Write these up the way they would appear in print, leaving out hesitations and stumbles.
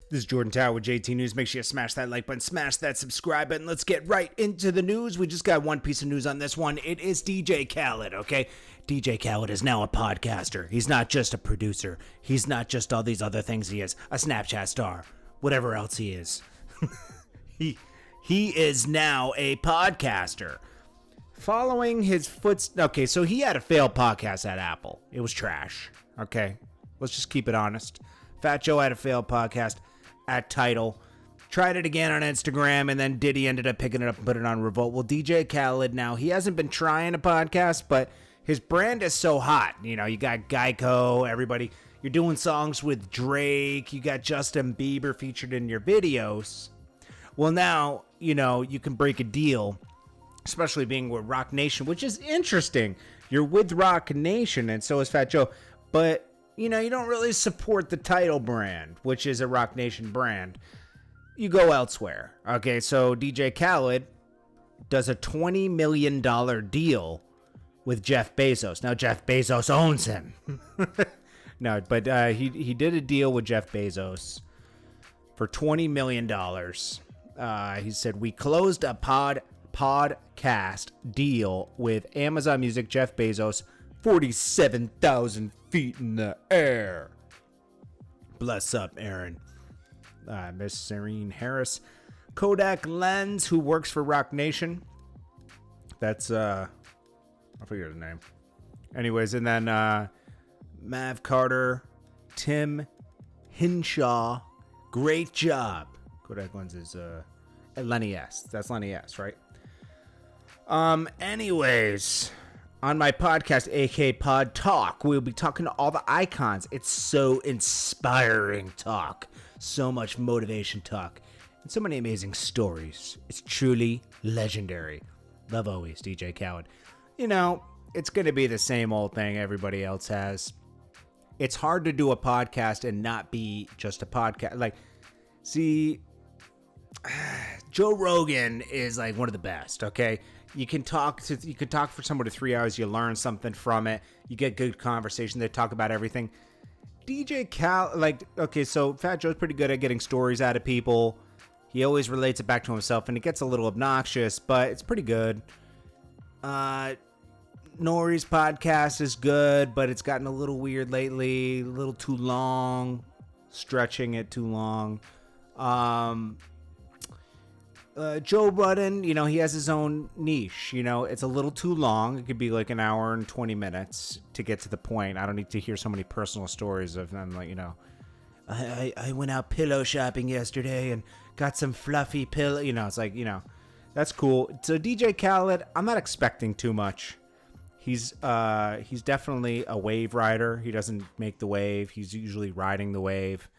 This is Jordan Tower with JT News. Make sure you smash that like button, smash that subscribe button. Let's get right into the news. We just got one piece of news on this one. It is DJ Khaled, okay? DJ Khaled is now a podcaster. He's not just a producer. He's not just all these other things he is. A Snapchat star. Whatever else he is. He is now a podcaster. Following his footsteps. Okay, so he had a failed podcast at Apple. It was trash. Okay? Let's just keep it honest. Fat Joe had a failed podcast at Tidal. Tried it again on Instagram, and then Diddy ended up picking it up and put it on Revolt. Well, DJ Khaled now, he hasn't been trying a podcast, but his brand is so hot. You know, you got Geico, everybody. You're doing songs with Drake. You got Justin Bieber featured in your videos. Well, now, you know, you can break a deal, especially being with Rock Nation, which is interesting. You're with Rock Nation, and so is Fat Joe. But you know, you don't really support the Tidal brand, which is a Rock Nation brand. You go elsewhere. Okay, so DJ Khaled does a $20 million deal with Jeff Bezos. Now, Jeff Bezos owns him. No, but he did a deal with Jeff Bezos for $20 million. He said, we closed a podcast deal with Amazon Music, Jeff Bezos, 47,000 feet in the air. Bless up, Aaron. Miss Serene Harris. Kodak Lens, who works for Rock Nation. That's, I forget his name. Anyways, and then Mav Carter, Tim Hinshaw. Great job. Kodak Lens is Lenny S. That's Lenny S, right? Anyways, on my podcast, AK Pod Talk, we'll be talking to all the icons. It's so inspiring talk. So much motivation talk. And so many amazing stories. It's truly legendary. Love always, DJ Khaled. You know, it's going to be the same old thing everybody else has. It's hard to do a podcast and not be just a podcast. Like, see, Joe Rogan is like one of the best, okay? You could talk for somebody 3 hours. You learn something from it. You get good conversation. They talk about everything. DJ Khaled, like, okay, so Fat Joe's pretty good at getting stories out of people. He always relates it back to himself, and it gets a little obnoxious, but it's pretty good. Nori's podcast is good, but it's gotten a little weird lately. A little too long. Stretching it too long. Joe Budden, you know, he has his own niche. You know, it's a little too long. It could be like an hour and 20 minutes to get to the point. I don't need to hear so many personal stories of them, like, you know, I went out pillow shopping yesterday and got some fluffy pillow. You know, it's like, you know, that's cool. So DJ Khaled, I'm not expecting too much. He's definitely a wave rider. He doesn't make the wave. He's usually riding the wave.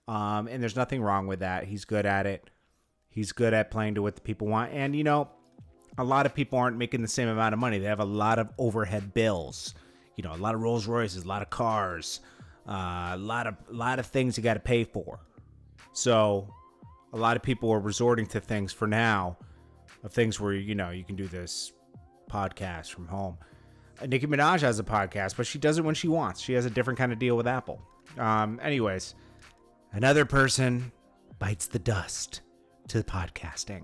And there's nothing wrong with that. He's good at it. He's good at playing to what the people want. And, you know, a lot of people aren't making the same amount of money. They have a lot of overhead bills. You know, a lot of Rolls Royces, a lot of cars, a lot of things you got to pay for. So a lot of people are resorting to things for now, of things where, you know, you can do this podcast from home. Nicki Minaj has a podcast, but she does it when she wants. She has a different kind of deal with Apple. Anyways, another person bites the dust to podcasting.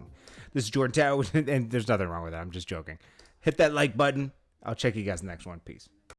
This is Jordan Tower, and there's nothing wrong with that. I'm just joking. Hit that like button. I'll check you guys in the next one. Peace.